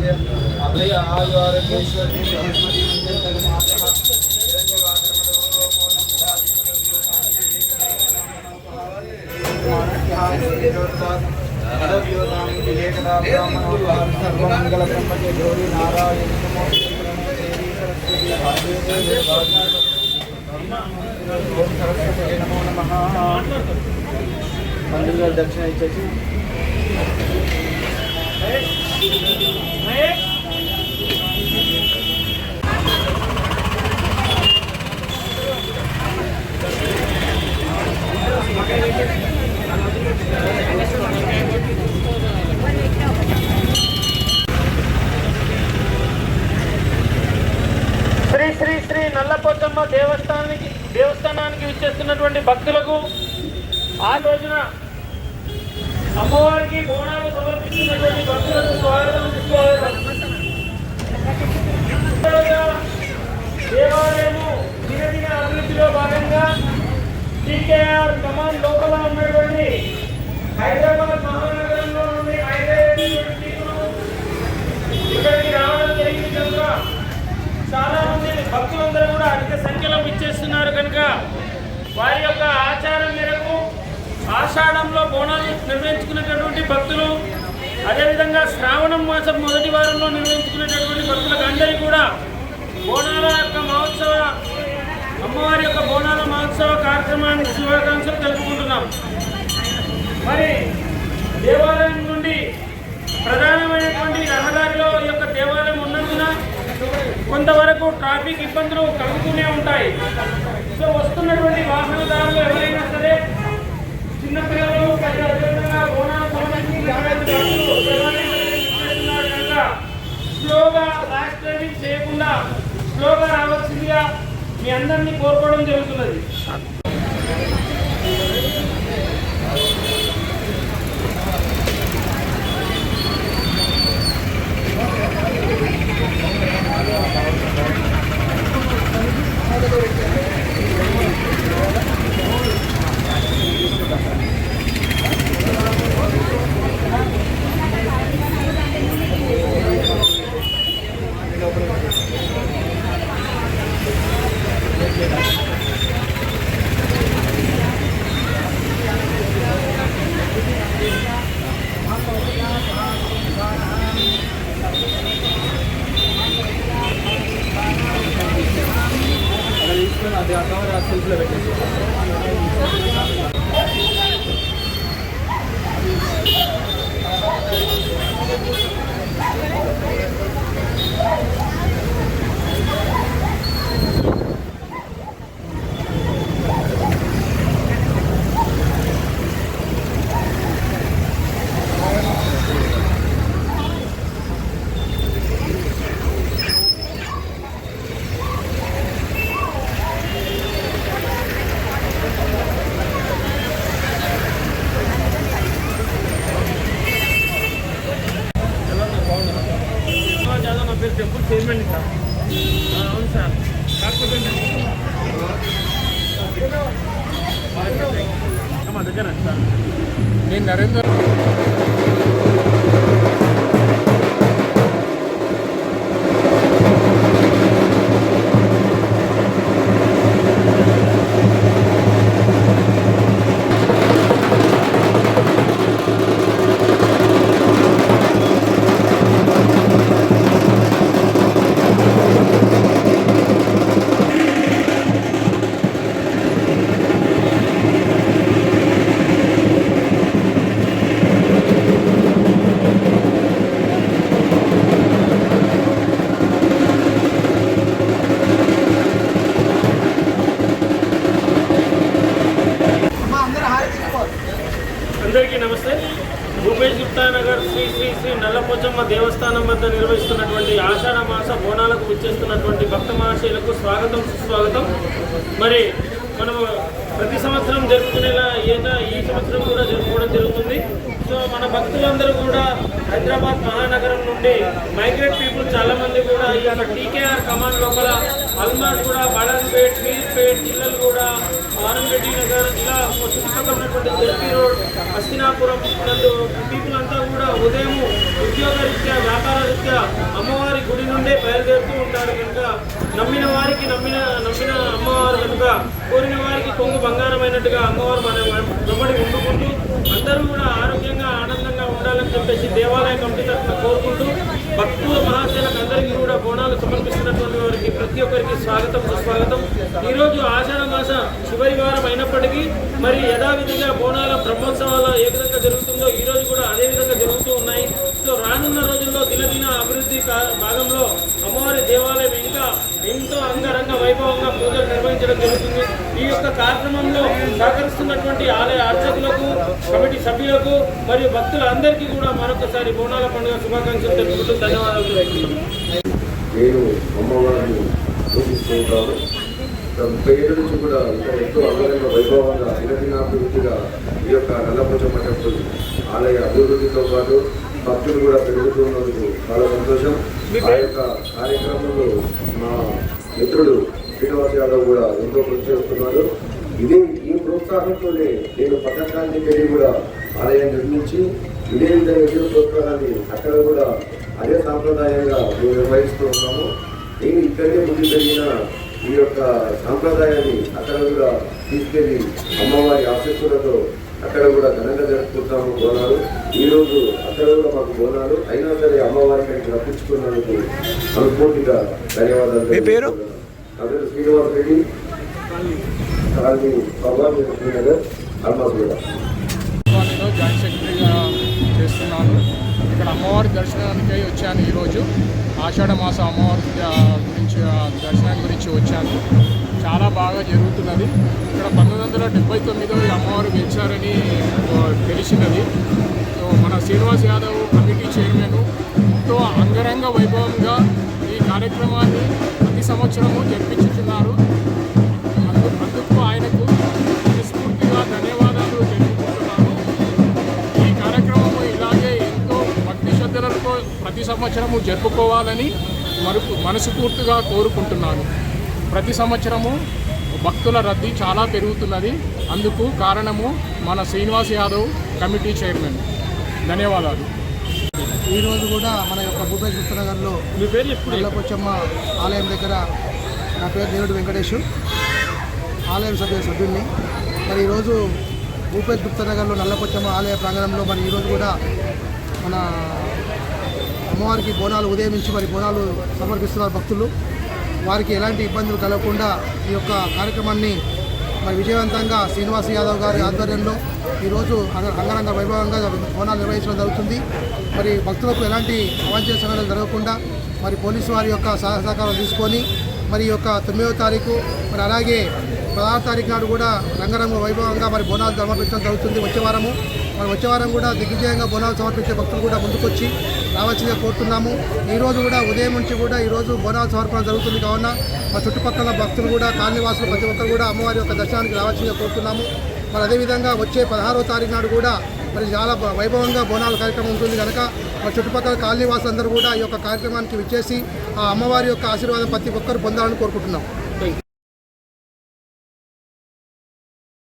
अभय आयु आरोग्येश्वरी सर्वमंगल ब्रह्मके गौरी नारायण ओम सरस्वती नमो नमः। मंदिर दक्षिण इच्छेसी శ్రీ శ్రీ శ్రీ నల్లపోచమ్మ దేవస్థానానికి విచ్చేస్తున్నటువంటి భక్తులకు ఆ రోజున అమ్మవారికి బోనాలు సమర్పిస్తున్నటువంటి భక్తులకు స్వాగతం. దేవాలయము దినదిన అభివృద్ధిలో భాగంగా టీకేఆర్ కమాండ్ లోపల ఉన్నటువంటి హైదరాబాద్ మహానగరంలో నుండి ఇక్కడికి రావడం జరిగింది కనుక చాలా మంది భక్తులందరూ కూడా అధిక సంఖ్యలో విచ్చేస్తున్నారు కనుక వారి యొక్క ఆచారం మేరకు ఆషాఢంలో బోనాలు నిర్వహించుకునేటటువంటి భక్తులు, అదేవిధంగా శ్రావణం మాసం మొదటి వారంలో నిర్వహించుకునేటటువంటి భక్తులకు అందరికీ కూడా బోనాల యొక్క మహోత్సవ అమ్మవారి యొక్క బోనాల మహోత్సవ కార్యక్రమానికి శుభాకాంక్షలు తెలుపుకుంటున్నాం. మరి దేవాలయం నుండి ప్రధానమైనటువంటి రహదారిలో ఈ యొక్క దేవాలయం ఉన్నందున కొంతవరకు ట్రాఫిక్ ఇబ్బందులు కలుగుతూనే ఉంటాయి. సో వస్తున్నటువంటి వాహనదారులు ఎవరైనా సరే చిన్నపిల్లలు అదేవిధంగా బోనాలు కనుక స్లోగా ర్యాష్ డ్రైవింగ్ చేయకుండా స్లోగా రావాల్సిందిగా మీ అందరినీ కోరుకోవడం జరుగుతున్నది. అది అక్కడ సెల్ఫ్లో పెట్టేసి టెంపుల్ చైర్మన్ సార్. అవును సార్. కాకపోతే మా దగ్గర సార్ నేను నరేంద్ర అందరికీ నమస్తే. భూపేష్ గుప్తా నగర్ శ్రీ శ్రీ శ్రీ నల్లపోచమ్మ దేవస్థానం వద్ద నిర్వహిస్తున్నటువంటి ఆషాఢ మాస బోనాలకు విచ్చేస్తున్నటువంటి భక్త మహాశయులకు స్వాగతం సుస్వాగతం. మరి మనము ప్రతి సంవత్సరం జరుపుకునేలా ఈ సంవత్సరం కూడా జరుపుకోవడం జరుగుతుంది. సో మన భక్తులందరూ కూడా హైదరాబాద్ మహానగరం నుండి మైగ్రేట్ పీపుల్ చాలామంది కూడా ఈ యొక్క టీకేఆర్ కమాండ్ లోపల అల్మాజ్ కూడా, బడాన్పేట్, మీర్పేట్, జిల్లాలు కూడా, ఆరంరెడ్డి నగర్, ఇలా చుట్టుపక్కల ఉన్నటువంటి జెపీ రోడ్, హస్తినాపురం నందు పీపుల్ అంతా కూడా ఉదయం ఉద్యోగరీత్యా, వ్యాపార రీత్యా అమ్మవారి గుడి నుండే బయలుదేరుతూ ఉంటాడు కనుక నమ్మిన వారికి నమ్మిన అమ్మవారు కనుక కోరిన వారికి కొంగు బంగారమైనట్టుగా అమ్మవారు మన వెంబడి ఉండుకుంటూ అందరూ కూడా ఆరోగ్యంగా ఆనందంగా ఉండాలని చెప్పేసి దేవాలయ కమిటీ తరఫున కోరుకుంటూ భక్తుల మహాశయులకు అందరికీ కూడా బోనాలు సమర్పిస్తున్నటువంటి వారికి ప్రతి ఒక్కరికి స్వాగతం సుస్వాగతం. ఈరోజు ఆషాఢ మాస చివరి వారం అయినప్పటికీ మరి యథావిధిగా బోనాల బ్రహ్మోత్సవాలు ఏ విధంగా జరుగుతుందో ఈ రోజు కూడా అదే విధంగా జరుగుతూ ఉన్నాయి. సో రానున్న రోజుల్లో దినదిన అభివృద్ధి భాగంలో అమ్మవారి దేవాలయం ఇంకా ఎంతో అంగరంగ వైభవంగా పూజలు నిర్వహించడం జరుగుతుంది. ఈ యొక్క కార్యక్రమంలో సహకరిస్తున్నటువంటి ఆలయ అర్చకులకు, కమిటీ సభ్యులకు మరియు భక్తులందరికీ కూడా మరొకసారి బోనాల పండుగ శుభాకాంక్షలు తెలుపుతూ ధన్యవాదాలు తెలుపుతున్నాను. నేను అమ్మవారిని పూజిస్తూ ఉంటాను. పేరు నుంచి కూడా ఇంకా ఎంతో అంగరంగ వైభవంగా దినదినాభివృద్ధిగా ఈ యొక్క నల్లపోచమ్మ టెంపుల్ ఆలయ అభివృద్ధితో పాటు భక్తులు కూడా పెరుగుతున్నందుకు చాలా సంతోషం. ఆ యొక్క కార్యక్రమంలో మా మిత్రుడు శ్రీనివాస్ యాదవ్ కూడా ఎంతో కృషి చేస్తున్నారు. ఈ ప్రోత్సాహంతోనే నేను పథకానికి వెళ్ళి కూడా ఆలయం నిర్మించి ఇదే విధంగా ఎదురు ప్రోత్సాహాన్ని అక్కడ కూడా అదే సాంప్రదాయంగా మేము నిర్వహిస్తూ ఉన్నాము. నేను ఇక్కడే ముందు జరిగిన ఈ యొక్క సాంప్రదాయాన్ని అక్కడ కూడా తీసుకెళ్లి అమ్మవారి ఆశీస్సులతో అక్కడ కూడా ఘనంగా జరుపుకుంటాము బోనాలు. ఈరోజు అక్కడ కూడా మాకు బోనాలు అయినా సరే అమ్మవారికి రప్పించుకున్నందుకు మనస్ఫూర్తిగా ధన్యవాదాలు. మీ పేరు? నా పేరు శ్రీనివాస్ రెడ్డి, కాలనీ భగవాన్ శ్రీనగర్, అల్మాస్ కూడా. నేను జాయింట్ సెక్రటరీగా చేస్తున్నాను. ఇక్కడ అమ్మవారి దర్శనానికై వచ్చాను. ఈరోజు ఆషాఢ మాస అమ్మవారి గురించి దర్శనాన్ని గురించి వచ్చాను. చాలా బాగా జరుగుతున్నది. ఇక్కడ 1979 ఈ అమ్మవారు గెలిచారని తెలిసినది. సో మన శ్రీనివాస్ యాదవ్ కమిటీ చైర్మన్ ఎంతో అంగరంగ వైభవంగా ఈ కార్యక్రమాన్ని ప్రతి సంవత్సరము జరిపించుతున్నారు. అందుకు ఆయనకు మనస్ఫూర్తిగా ధన్యవాదాలు తెలుపుకుంటున్నాను. ఈ కార్యక్రమము ఇలాగే ఎంతో భక్తి శ్రద్ధలతో ప్రతి సంవత్సరము జరుపుకోవాలని మనస్ఫూర్తిగా కోరుకుంటున్నాను. ప్రతి సంవత్సరము భక్తుల రద్దీ చాలా పెరుగుతున్నది. అందుకు కారణము మన శ్రీనివాస్ యాదవ్ కమిటీ చైర్మన్. ధన్యవాదాలు. ఈరోజు కూడా మన యొక్క భూపేష్ గుప్తనగర్లో నల్లపోచమ్మ ఆలయం దగ్గర నా పేరు దేవుడు వెంకటేష్, ఆలయం సభ్యుడిని. మరి ఈరోజు భూపేష్ గుప్తనగర్లో నల్లపోచమ్మ ఆలయ ప్రాంగణంలో మరి ఈరోజు కూడా మన అమ్మవారికి బోనాలు ఉదయం నుంచి మరి బోనాలు సమర్పిస్తున్నారు భక్తులు. వారికి ఎలాంటి ఇబ్బందులు కలగకుండా ఈ యొక్క కార్యక్రమాన్ని మరి విజయవంతంగా శ్రీనివాస్ యాదవ్ గారి ఆధ్వర్యంలో ఈరోజు అంగరంగ వైభవంగా బోనాలు నిర్వహించడం జరుగుతుంది. మరి భక్తులకు ఎలాంటి అవాంఛనీయ సంఘటనలు జరగకుండా మరి పోలీసు వారి యొక్క సహకారం తీసుకొని మరి ఈ యొక్క 9వ తారీఖు మరి అలాగే 16వ తారీఖు నాడు కూడా రంగరంగ వైభవంగా మరి బోనాలు సమర్పించడం జరుగుతుంది. వచ్చే వారం కూడా దిగ్విజయంగా బోనాలు సమర్పించే భక్తులు కూడా ముందుకొచ్చి రావాల్సిందిగా కోరుతున్నాము. ఈరోజు కూడా ఉదయం నుంచి కూడా ఈరోజు బోనాలు సమర్పణ జరుగుతుంది కావున మా చుట్టుపక్కల భక్తులు కూడా కాలనీవాసులు ప్రతి ఒక్కరు కూడా అమ్మవారి యొక్క దర్శనానికి రావాల్సిందిగా కోరుతున్నాము. మరి అదేవిధంగా వచ్చే 16వ తారీఖు నాడు కూడా మరి చాలా వైభవంగా బోనాల కార్యక్రమం ఉంటుంది కనుక మరి చుట్టుపక్కల కాలనీవాసులందరూ కూడా ఈ యొక్క కార్యక్రమానికి విచ్చేసి ఆ అమ్మవారి యొక్క ఆశీర్వాదం ప్రతి ఒక్కరు పొందాలని కోరుకుంటున్నాం.